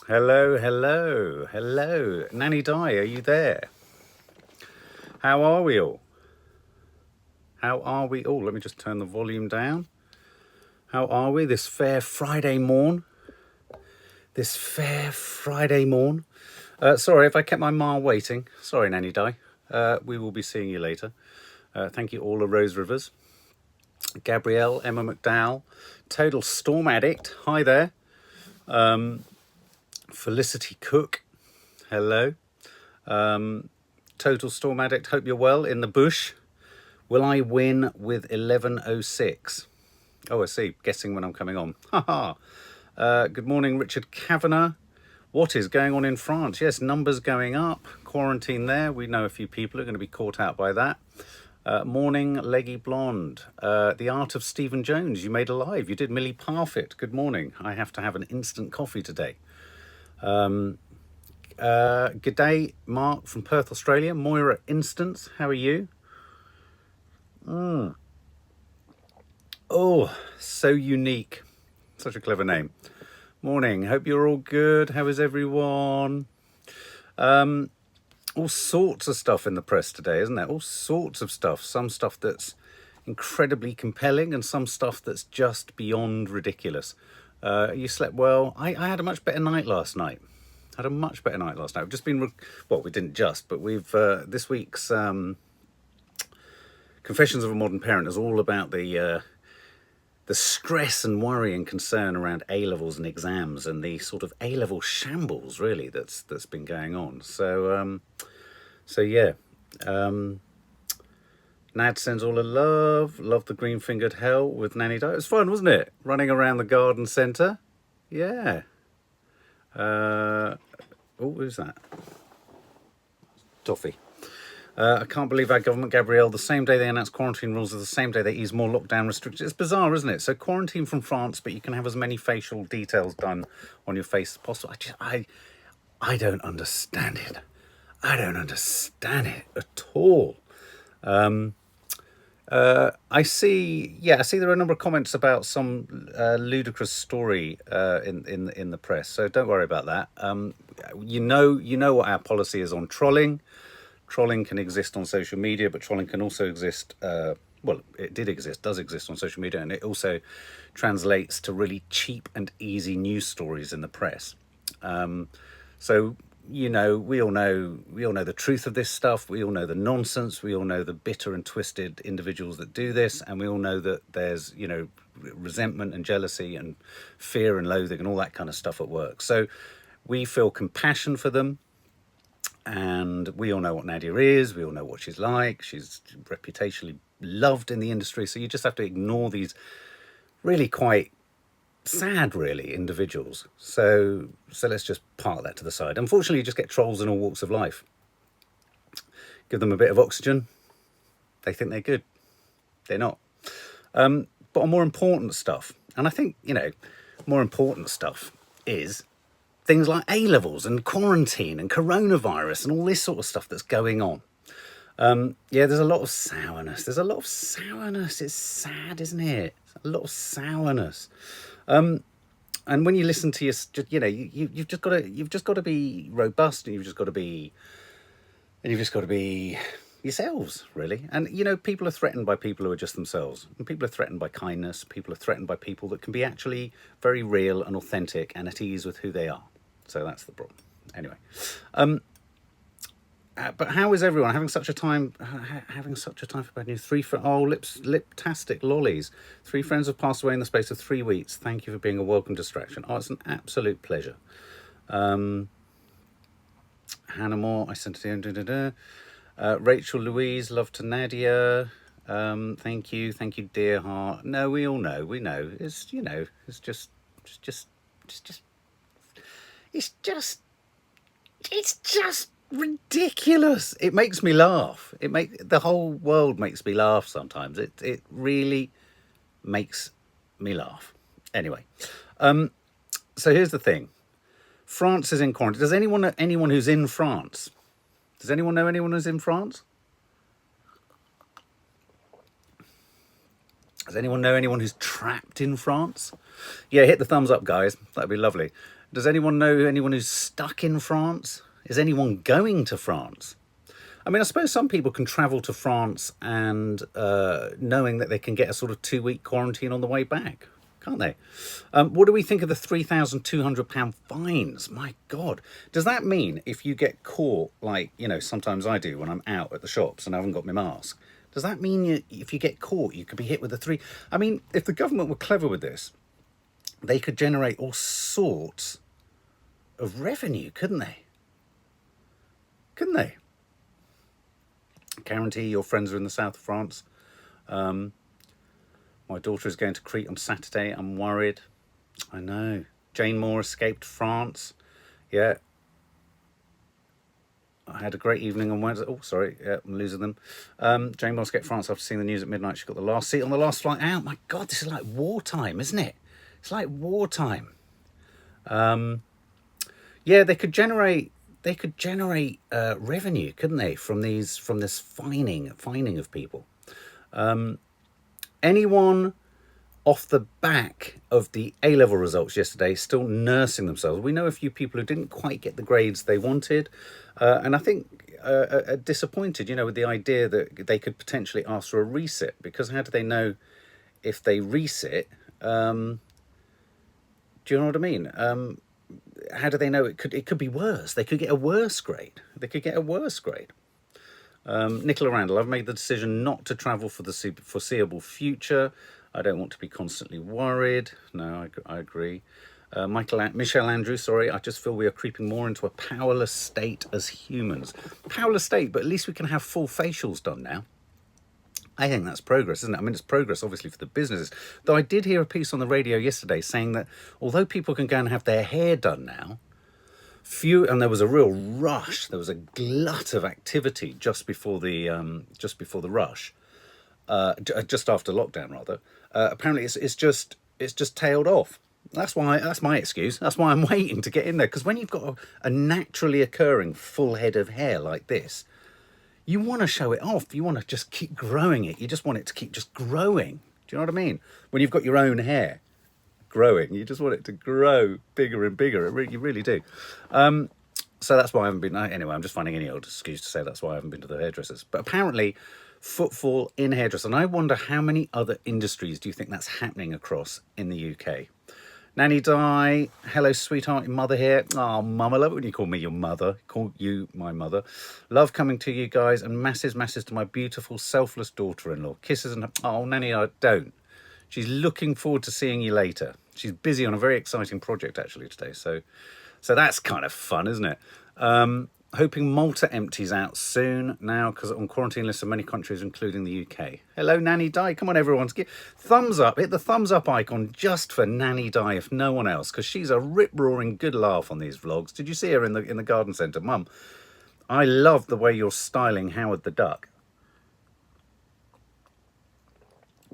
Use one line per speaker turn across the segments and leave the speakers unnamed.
Hello, hello, hello. Nanny Di, are you there? How are we all? How are we all? Let me just turn the volume down. How are we this fair Friday morn? This fair Friday morn. Sorry if I kept my ma waiting. Sorry, Nanny Di. We will be seeing you later. Thank you all, Rose Rivers. Gabrielle, Emma McDowell, Total Storm Addict. Hi there. Felicity Cook. Hello. Total Storm Addict, hope you're well in the bush. Will I win with 11:06? Oh, I see. Guessing when I'm coming on. Good morning, Richard Kavanagh. What is going on in France? Yes, numbers going up. Quarantine there. We know a few people are going to be caught out by that. Morning, Leggy Blonde. The Art of Stephen Jones. You made a live. You did Millie Parfit. Good morning. I have to have an instant coffee today. Good day, Mark from Perth, Australia. Moira Instance, how are you? Oh, so unique. Such a clever name. Morning, hope you're all good. How is everyone? All sorts of stuff in the press today, isn't there? All sorts of stuff. Some stuff that's incredibly compelling and some stuff that's just beyond ridiculous. You slept well. I had a much better night last night. We've just been, well, we didn't just, but we've, this week's Confessions of a Modern Parent is all about the stress and worry and concern around A-levels and exams and the sort of A-level shambles, really, that's been going on. So yeah. Nad sends all the love. Love the green-fingered hell with Nanny Di. It was fun, wasn't it? Running around the garden centre. Yeah. Oh, who's that? Toffee. I can't believe our government, Gabrielle, the same day they announced quarantine rules is the same day they ease more lockdown restrictions. It's bizarre, isn't it? So quarantine from France, but you can have as many facial details done on your face as possible. I don't understand it. I don't understand it at all. I see there are a number of comments about some ludicrous story in the press, so don't worry about that. You know what our policy is on trolling. Trolling can exist on social media, but trolling can also exist, well, it does exist on social media, and it also translates to really cheap and easy news stories in the press. So, we all know the truth of this stuff. We all know the nonsense. We all know the bitter and twisted individuals that do this, and we all know that there's, resentment and jealousy and fear and loathing and all that kind of stuff at work. So we feel compassion for them. And we all know what Nadia is. We all know what she's like. She's reputationally loved in the industry. So you just have to ignore these really quite sad, really, individuals. So let's just park that to the side. Unfortunately, you just get trolls in all walks of life. Give them a bit of oxygen. They think they're good. They're not. But on more important stuff, and I think, more important stuff is things like A-levels and quarantine and coronavirus and all this sort of stuff that's going on. There's a lot of sourness. It's sad, isn't it? A lot of sourness. And when you listen to you've just got to be robust, and you've just got to be yourselves, really. And people are threatened by people who are just themselves, and people are threatened by kindness. People are threatened by people that can be actually very real and authentic and at ease with who they are. So that's the problem. Anyway, but how is everyone having such a time? For bad news. Liptastic lollies. 3 friends have passed away in the space of 3 weeks. Thank you for being a welcome distraction. Oh, it's an absolute pleasure. Hannah Moore, I sent it in. Rachel Louise, love to Nadia. Thank you, dear heart. No, we all know. We know. It's just ridiculous. It makes me laugh. The whole world makes me laugh sometimes. It really makes me laugh. Anyway, so here's the thing. France is in quarantine. Does anyone know anyone who's in France? Does anyone know anyone who's in France? Does anyone know anyone who's trapped in France? Yeah, hit the thumbs up, guys. That'd be lovely. Does anyone know anyone who's stuck in France? Is anyone going to France? I mean, I suppose some people can travel to France and knowing that they can get a sort of 2-week quarantine on the way back, can't they? What do we think of the £3,200 fines? My God. Does that mean if you get caught, like, you know, sometimes I do when I'm out at the shops and I haven't got my mask, does that mean if you get caught, you could be hit with a three? I mean, if the government were clever with this, they could generate all sorts of revenue, couldn't they? Couldn't they? Guarantee your friends are in the south of France. My daughter is going to Crete on Saturday. I'm worried. I know. Jane Moore escaped France. Yeah. I had a great evening on Wednesday. Oh, sorry. Yeah, I'm losing them. Jane Moore escaped France after seeing the news at midnight. She got the last seat on the last flight out. My God, this is like wartime, isn't it? It's like wartime. Yeah, they could generate revenue, couldn't they, from this fining of people. Anyone off the back of the A-level results yesterday still nursing themselves? We know a few people who didn't quite get the grades they wanted, and I think are disappointed, you know, with the idea that they could potentially ask for a resit, because how do they know if they resit? Do you know what I mean? How do they know it could be worse? They could get a worse grade. Nicola Randall, I've made the decision not to travel for the foreseeable future. I don't want to be constantly worried. No, I agree. Michelle Andrews, sorry, I just feel we are creeping more into a powerless state as humans. Powerless state, but at least we can have full facials done now. I think that's progress, isn't it? I mean, it's progress, obviously, for the businesses. Though I did hear a piece on the radio yesterday saying that although people can go and have their hair done now, and there was a real rush, there was a glut of activity just before the rush, just after lockdown, rather. Apparently, it's just tailed off. That's my excuse. That's why I'm waiting to get in there, because when you've got a naturally occurring full head of hair like this, you want to show it off. You want to just keep growing it. You just want it to keep just growing. Do you know what I mean? When you've got your own hair growing, you just want it to grow bigger and bigger. You really do. So that's why I haven't been. Anyway, I'm just finding any old excuse to say that's why I haven't been to the hairdressers. But apparently, footfall in hairdressers. And I wonder how many other industries do you think that's happening across in the UK? Nanny Di, hello sweetheart, your mother here. Oh, mum, I love it when you call me your mother. Call you my mother. Love coming to you guys, and masses to my beautiful, selfless daughter-in-law. Kisses and... Oh, Nanny, I don't. She's looking forward to seeing you later. She's busy on a very exciting project, actually, today. So that's kind of fun, isn't it? Hoping Malta empties out soon now, because on quarantine lists of many countries, including the UK. Hello, Nanny Di. Come on, everyone. Thumbs up. Hit the thumbs up icon just for Nanny Di, if no one else, because she's a rip-roaring good laugh on these vlogs. Did you see her in the garden centre? Mum, I love the way you're styling Howard the Duck.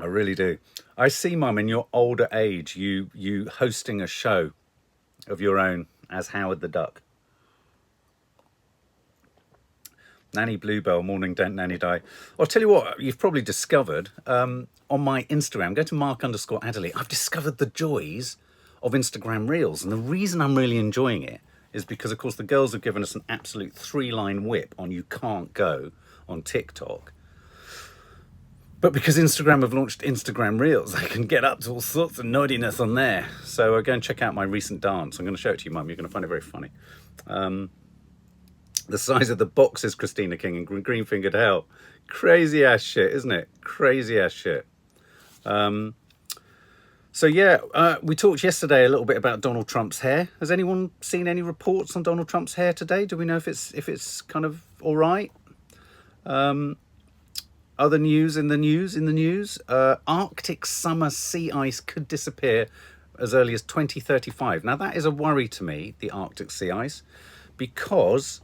I really do. I see, Mum, in your older age, you hosting a show of your own as Howard the Duck. Nanny Bluebell, morning, don't Nanny Die. I'll tell you what, you've probably discovered on my Instagram, go to Mark_Adderley, I've discovered the joys of Instagram Reels. And the reason I'm really enjoying it is because, of course, the girls have given us an absolute 3-line whip on You Can't Go on TikTok. But because Instagram have launched Instagram Reels, I can get up to all sorts of naughtiness on there. So go and check out my recent dance. I'm going to show it to you, Mum. You're going to find it very funny. The size of the boxes, Christina King and Green Fingered Hell. Crazy ass shit, isn't it? Crazy ass shit. So yeah, we talked yesterday a little bit about Donald Trump's hair. Has anyone seen any reports on Donald Trump's hair today? Do we know if it's kind of all right? Other news in the news. Arctic summer sea ice could disappear as early as 2035. Now that is a worry to me, the Arctic sea ice, because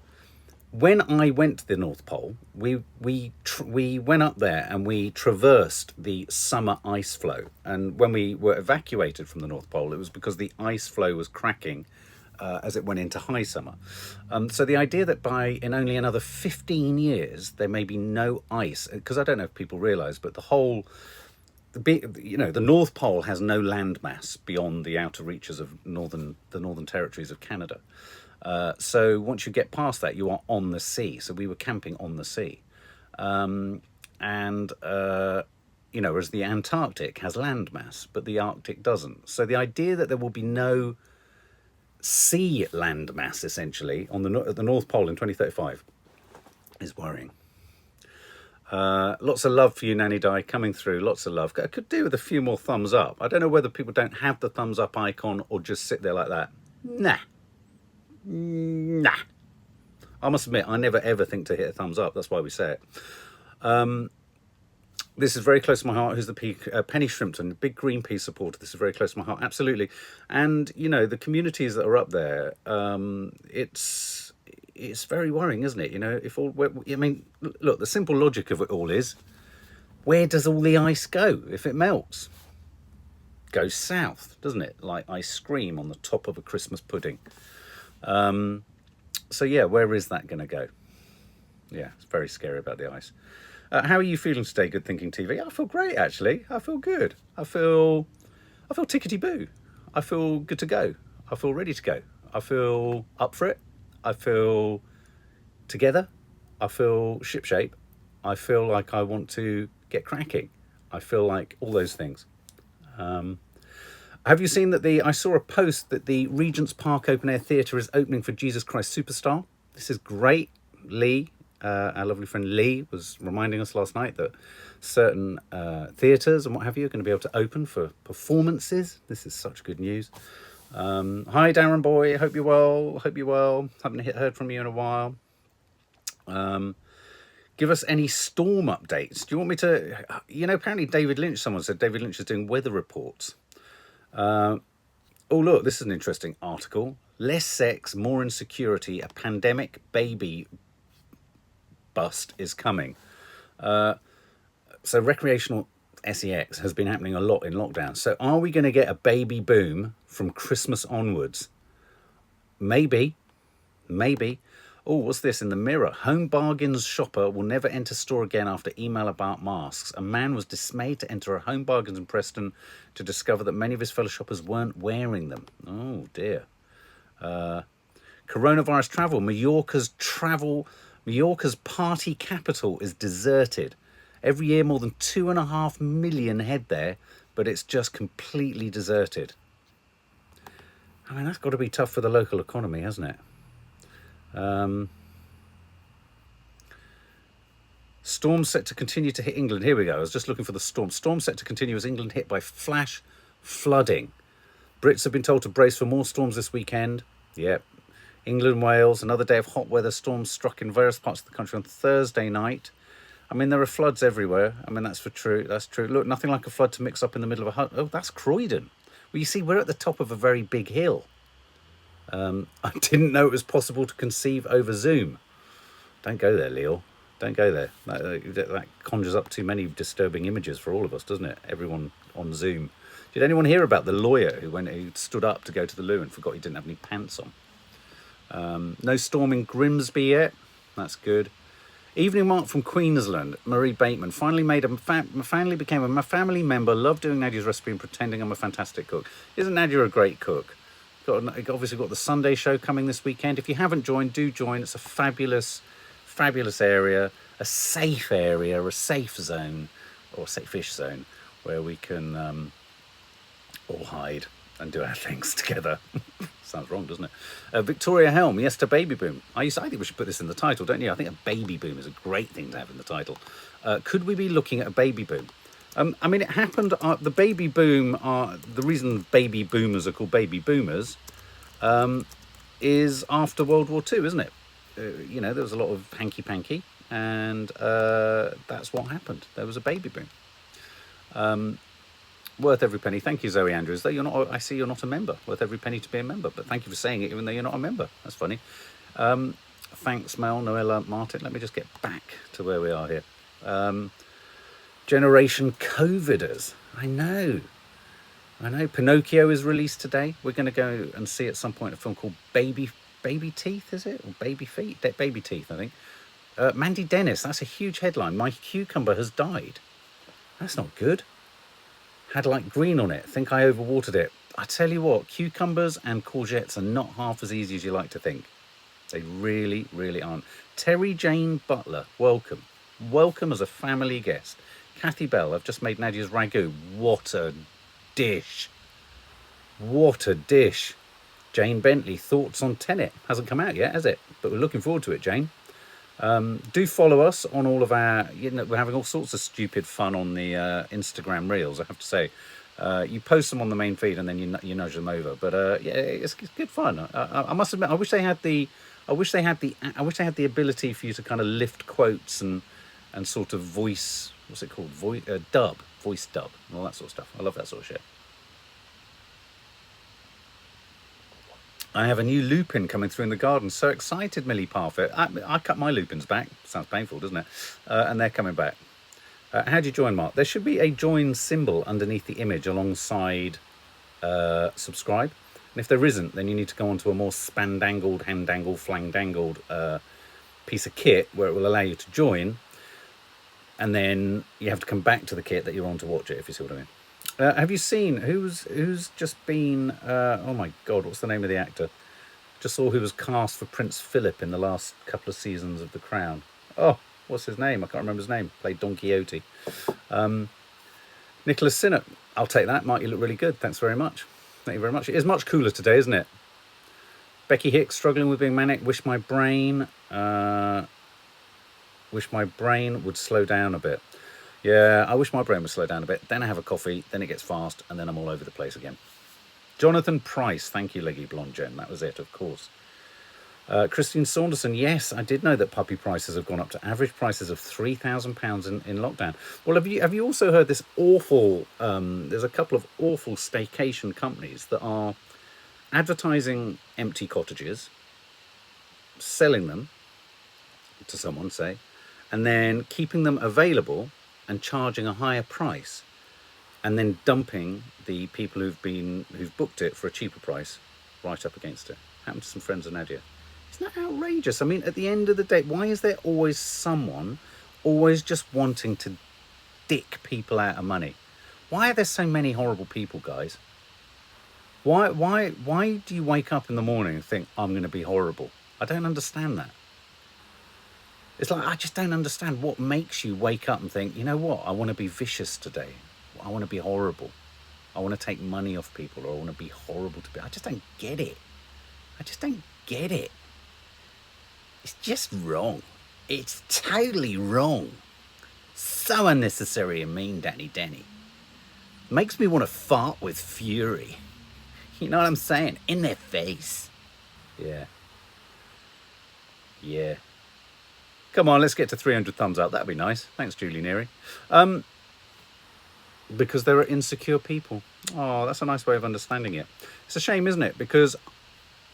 when I went to the North Pole, we went up there and we traversed the summer ice floe. And when we were evacuated from the North Pole, it was because the ice floe was cracking as it went into high summer. So the idea that in only another 15 years, there may be no ice, because I don't know if people realise, but the the North Pole has no landmass beyond the outer reaches of the northern territories of Canada. So once you get past that, you are on the sea. So we were camping on the sea, and whereas the Antarctic has landmass, but the Arctic doesn't. So the idea that there will be no sea landmass essentially at the North Pole in 2035 is worrying. Lots of love for you, Nanny Di, coming through. Lots of love. I could do with a few more thumbs up. I don't know whether people don't have the thumbs up icon or just sit there like that. Nah. I must admit, I never ever think to hit a thumbs up. That's why we say it. This is very close to my heart. Who's the Penny Shrimpton, big Greenpeace supporter. This is very close to my heart. Absolutely. And, the communities that are up there, it's very worrying, isn't it? Look, the simple logic of it all is, where does all the ice go if it melts? Goes south, doesn't it? Like ice cream on the top of a Christmas pudding. So yeah, where is that going to go? Yeah, it's very scary about the ice. How are you feeling today, Good Thinking TV? I feel great, actually. I feel good. I feel tickety-boo. I feel good to go. I feel ready to go. I feel up for it. I feel together. I feel shipshape. I feel like I want to get cracking. I feel like all those things. Have you seen that I saw a post that the Regent's Park Open Air Theatre is opening for Jesus Christ Superstar? This is great. Lee, our lovely friend Lee, was reminding us last night that certain theatres and what have you are going to be able to open for performances. This is such good news. Hi, Darren boy. Hope you're well. Haven't heard from you in a while. Give us any storm updates. Do you want me to... apparently someone said David Lynch is doing weather reports. Oh, look, this is an interesting article. Less sex, more insecurity. A pandemic baby bust is coming. So recreational sex has been happening a lot in lockdown. So are we going to get a baby boom from Christmas onwards? Maybe. Oh, what's this in the Mirror? Home Bargains shopper will never enter store again after email about masks. A man was dismayed to enter a Home Bargains in Preston to discover that many of his fellow shoppers weren't wearing them. Oh, dear. Coronavirus travel. Mallorca's party capital is deserted. Every year more than 2.5 million head there, but it's just completely deserted. I mean, that's got to be tough for the local economy, hasn't it? Storms set to continue to hit England. Here we go. I was just looking for the storm. Storm set to continue as England hit by flash flooding. Brits have been told to brace for more storms this weekend. Yep. England, Wales, another day of hot weather. Storms struck in various parts of the country on Thursday night. I mean, there are floods everywhere. I mean, that's true. Look, nothing like a flood to mix up in the middle of oh, that's Croydon. Well, you see, we're at the top of a very big hill. I didn't know it was possible to conceive over Zoom. Don't go there, Leo. Don't go there. That conjures up too many disturbing images for all of us, doesn't it? Everyone on Zoom. Did anyone hear about the lawyer who stood up to go to the loo and forgot he didn't have any pants on? No storm in Grimsby yet. That's good. Evening Mark from Queensland. Marie Bateman finally became a family member. Love doing Nadia's recipe and pretending I'm a fantastic cook. Isn't Nadia a great cook? Obviously got the Sunday show coming this weekend. If you haven't joined, do join. It's a fabulous area, a safe area, a safe zone, or a safe-ish zone, where we can all hide and do our things together. Sounds wrong, doesn't it? Victoria Helm, yes to baby boom. I think we should put this in the title, don't you? I think a baby boom is a great thing to have in the title. Could we be looking at a baby boom? I mean, it happened, the baby boom, the reason baby boomers are called baby boomers is after World War II, isn't it? There was a lot of hanky-panky, and that's what happened. There was a baby boom. Worth every penny. Thank you, Zoe Andrews. Though I see you're not a member. Worth every penny to be a member, but thank you for saying it even though you're not a member. That's funny. Thanks, Mel, Noella, Martin. Let me just get back to where we are here. Generation COVIDers. I know. Pinocchio is released today. We're going to go and see at some point a film called Baby Teeth, is it? Or Baby Feet? Baby Teeth, I think. Mandy Dennis, that's a huge headline. My cucumber has died. That's not good. Had like green on it. Think I overwatered it. I tell you what, cucumbers and courgettes are not half as easy as you like to think. They really, really aren't. Terry Jane Butler, welcome. Welcome as a family guest. Kathy Bell, I've just made Nadia's ragu. What a dish. What a dish. Jane Bentley, thoughts on Tenet? Hasn't come out yet, has it? But we're looking forward to it, Jane. Do follow us on all of our, we're having all sorts of stupid fun on the Instagram reels, I have to say. You post them on the main feed and then you nudge them over. But yeah, it's good fun. I must admit, I wish they had the ability for you to kind of lift quotes and sort of voice, what's it called? Voice dub and all that sort of stuff. I love that sort of shit. I have a new lupin coming through in the garden. So excited, Millie Parfit. I cut my lupins back. Sounds painful, doesn't it? And they're coming back. How do you join, Mark? There should be a join symbol underneath the image alongside subscribe. And if there isn't, then you need to go onto a more spandangled, hand-dangled, flang-dangled piece of kit where it will allow you to join. And then you have to come back to the kit that you're on to watch it, if you see what I mean. Have you seen who's just been? Oh my God, what's the name of the actor? Just saw who was cast for Prince Philip in the last couple of seasons of The Crown. Oh, what's his name? I can't remember his name. Played Don Quixote. Nicholas Sinnott. I'll take that. Mark, you look really good. Thanks very much. Thank you very much. It is much cooler today, isn't it? Becky Hicks, struggling with being manic. Wish my brain would slow down a bit. Yeah, I wish my brain would slow down a bit. Then I have a coffee, then it gets fast, and then I'm all over the place again. Jonathan Price, thank you, Leggy Blonde Jen. That was it, of course. Christine Saunderson, yes, I did know that puppy prices have gone up to average prices of £3,000 in lockdown. Well, have you also heard this awful? There's a couple of awful staycation companies that are advertising empty cottages, selling them to someone, say, and then keeping them available and charging a higher price, and then dumping the people who've booked it for a cheaper price right up against it. Happened to some friends of Nadia. Isn't that outrageous? I mean, at the end of the day, why is there always someone always just wanting to dick people out of money? Why are there so many horrible people, guys? Why do you wake up in the morning and think, I'm going to be horrible? I don't understand that. It's like, I just don't understand what makes you wake up and think, you know what, I want to be vicious today. I want to be horrible. I want to take money off people, or I want to be horrible to people. I just don't get it. I just don't get it. It's just wrong. It's totally wrong. So unnecessary and mean, Danny. Makes me want to fart with fury. You know what I'm saying? In their face. Yeah. Yeah. Come on, let's get to 300 thumbs up. That'd be nice. Thanks, Julie Neary. Because there are insecure people. Oh, that's a nice way of understanding it. It's a shame, isn't it? Because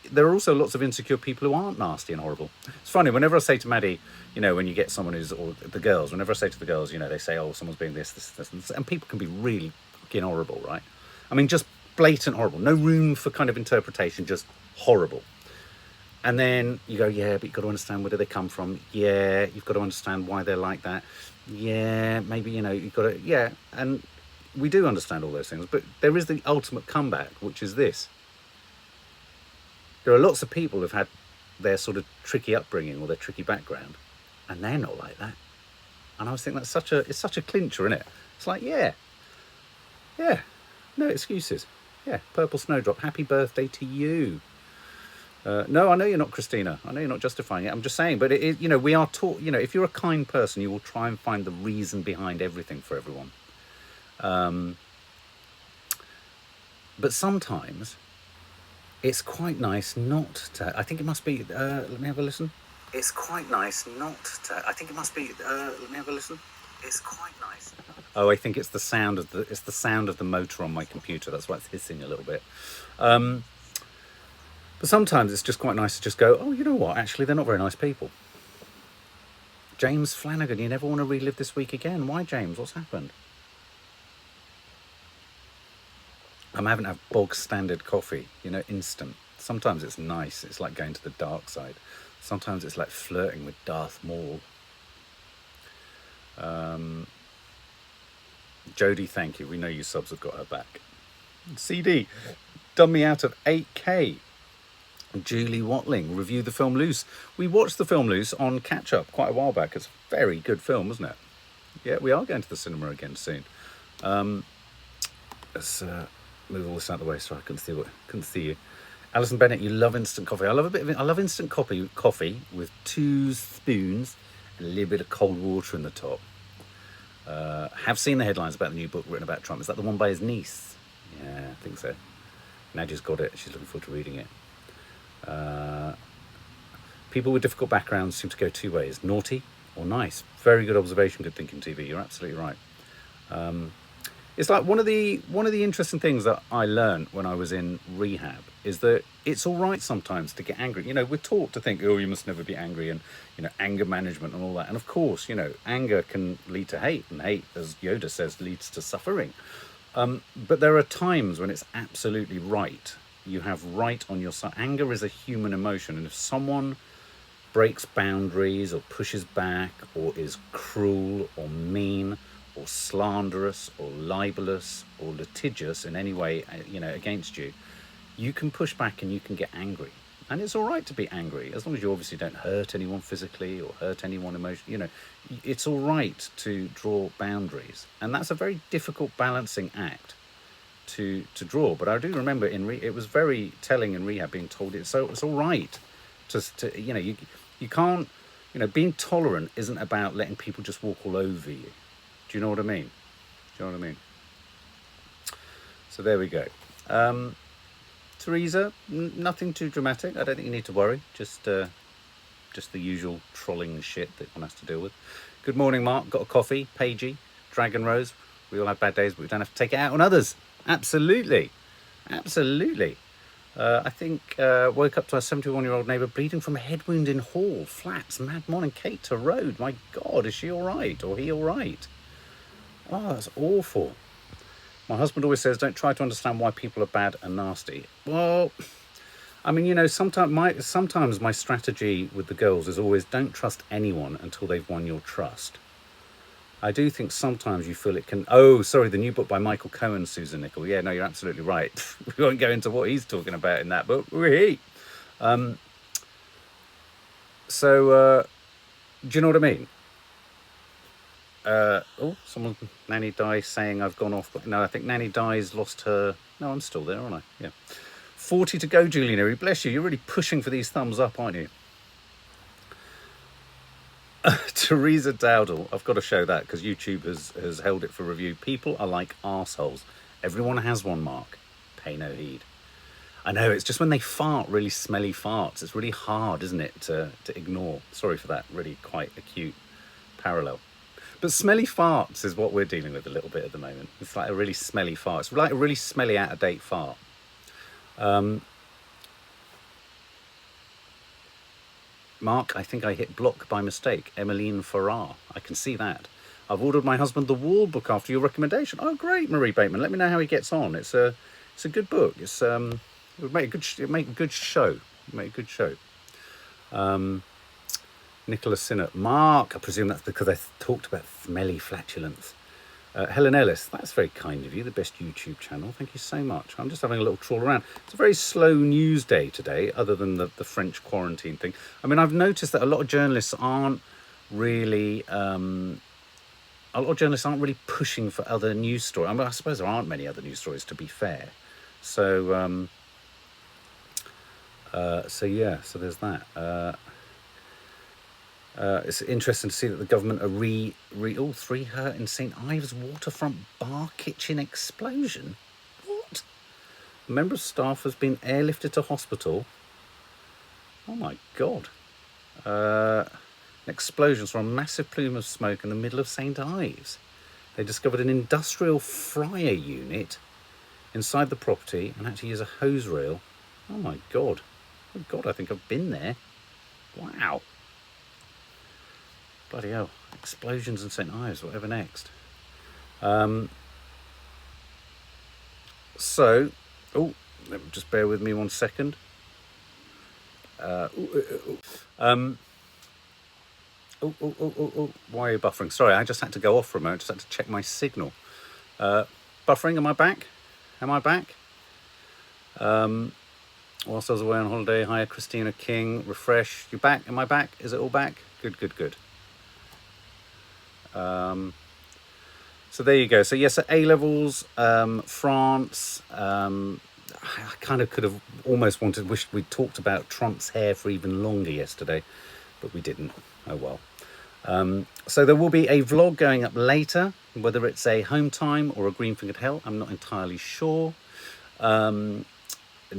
there are also lots of insecure people who aren't nasty and horrible. It's funny, whenever I say to Maddie, when you get someone who's, or the girls, whenever I say to the girls, they say, oh, someone's being this, and people can be really fucking horrible, right? I mean, just blatant horrible. No room for kind of interpretation, just horrible. And then you go, yeah, but you've got to understand where do they come from. Yeah, you've got to understand why they're like that. Yeah, maybe, you've got to, yeah. And we do understand all those things. But there is the ultimate comeback, which is this. There are lots of people who've had their sort of tricky upbringing or their tricky background, and they're not like that. And I was thinking it's such a clincher, isn't it? It's like, yeah, no excuses. Yeah, Purple Snowdrop, happy birthday to you. No, I know you're not Christina. I know you're not justifying it. I'm just saying, but it is, we are taught, if you're a kind person, you will try and find the reason behind everything for everyone. But sometimes it's quite nice not to, I think it must be, let me have a listen. It's quite nice not to, I think it must be, let me have a listen. It's quite nice. Oh, I think it's the sound of the motor on my computer. That's why it's hissing a little bit. But sometimes it's just quite nice to just go, oh, you know what? Actually, they're not very nice people. James Flanagan, you never want to relive this week again. Why, James? What's happened? I'm having to have bog standard coffee, instant. Sometimes it's nice. It's like going to the dark side. Sometimes it's like flirting with Darth Maul. Jodie, thank you. We know you subs have got her back. CD, done me out of 8K. Julie Watling, reviewed the film Loose. We watched the film Loose on Catch Up quite a while back. It's a very good film, wasn't it? Yeah, we are going to the cinema again soon. Let's move all this out of the way so I couldn't see you. Alison Bennett, you love instant coffee. I love instant coffee with 2 spoons and a little bit of cold water in the top. Have seen the headlines about the new book written about Trump. Is that the one by his niece? Yeah, I think so. Nadia's got it. She's looking forward to reading it. People with difficult backgrounds seem to go 2 ways: naughty or nice. Very good observation. Good thinking, TV. You're absolutely right. It's like one of the interesting things that I learned when I was in rehab is that it's all right sometimes to get angry. You know, we're taught to think, oh, you must never be angry, and anger management and all that. And of course, anger can lead to hate, and hate, as Yoda says, leads to suffering. But there are times when it's absolutely right. You have right on your side. Anger is a human emotion, and if someone breaks boundaries or pushes back or is cruel or mean or slanderous or libelous or litigious in any way, against you, you can push back and you can get angry. And it's all right to be angry, as long as you obviously don't hurt anyone physically or hurt anyone emotionally. It's all right to draw boundaries. And that's a very difficult balancing act to draw. But I do remember it was very telling in rehab being told it's all right to you can't, being tolerant isn't about letting people just walk all over you. Do you know what I mean? So there we go. Teresa, nothing too dramatic. I don't think you need to worry. Just the usual trolling shit that one has to deal with. Good morning, Mark. Got a coffee? Pagey, Dragon Rose. We all have bad days, but we don't have to take it out on others. Absolutely. I think woke up to our 71-year-old neighbour bleeding from a head wound in Hall. Flats. Mad morning. Kate to Road. My God, is she all right? Or he all right? Oh, that's awful. My husband always says, don't try to understand why people are bad and nasty. Well, I mean, sometimes my strategy with the girls is always don't trust anyone until they've won your trust. I do think sometimes you feel it can... Oh, sorry, the new book by Michael Cohen, Susan Nickel. Yeah, no, you're absolutely right. We won't go into what he's talking about in that book. So, do you know what I mean? Someone, Nanny Di saying I've gone off. But no, I think Nanny Di's lost her... No, I'm still there, aren't I? Yeah. 40 to go, Julian. Bless you. You're really pushing for these thumbs up, aren't you? Teresa Dowdle, I've got to show that because YouTube has held it for review. People are like arseholes. Everyone has one, Mark. Pay no heed. I know, it's just when they fart, really smelly farts. It's really hard, isn't it, to ignore. Sorry for that really quite acute parallel. But smelly farts is what we're dealing with a little bit at the moment. It's like a really smelly fart. It's like a really smelly, out-of-date fart. Mark, I think I hit block by mistake. Emmeline Farrar. I can see that. I've ordered my husband The Wall book after your recommendation. Oh, great, Marie Bateman. Let me know how he gets on. It's a good book. It would make a good show. Nicholas Sinnott. Mark, I presume that's because I talked about smelly flatulence. Helen Ellis, that's very kind of you, the best YouTube channel. Thank you so much. I'm just having a little trawl around. It's a very slow news day today, other than the French quarantine thing. I mean, I've noticed that a lot of journalists aren't really pushing for other news stories. I mean, I suppose there aren't many other news stories, to be fair. So, so there's that. It's interesting to see that the government are 3 hurt in St Ives waterfront bar kitchen explosion. What? A member of staff has been airlifted to hospital. Oh my God. An explosion from a massive plume of smoke in the middle of St Ives. They discovered an industrial fryer unit inside the property and had to use a hose reel. Oh my God. Oh God, I think I've been there. Wow. Bloody hell. Explosions in St Ives, whatever next. Just bear with me 1 second. Why are you buffering? Sorry, I just had to go off for a moment. Just had to check my signal. Buffering, am I back? Am I back? Whilst I was away on holiday, hi, Christina King, refresh. You back? Am I back? Is it all back? Good, good, good. So there you go. So yes, at A-levels, France, I kind of could have almost wished we'd talked about Trump's hair for even longer yesterday, but we didn't. Oh well. So there will be a vlog going up later, whether it's a home time or a green fingered hell, I'm not entirely sure. And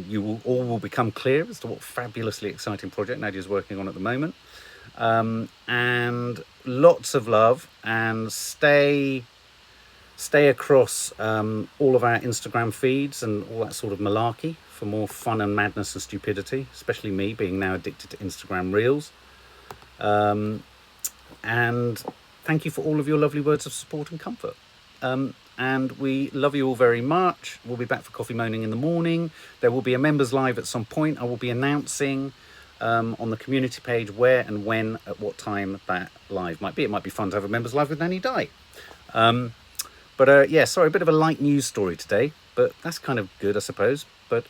you will all become clear as to what fabulously exciting project Nadia's working on at the moment. And lots of love, and stay across all of our Instagram feeds and all that sort of malarkey for more fun and madness and stupidity, especially me being now addicted to Instagram Reels. And thank you for all of your lovely words of support and comfort. And we love you all very much. We'll be back for Coffee Moaning in the morning. There will be a members live at some point. I will be announcing on the community page where and when, at what time that live might be. It might be fun to have a members live with Nanny Di. But yeah, sorry, a bit of a light news story today, but that's kind of good, I suppose. But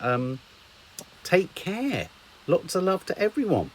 take care. Lots of love to everyone.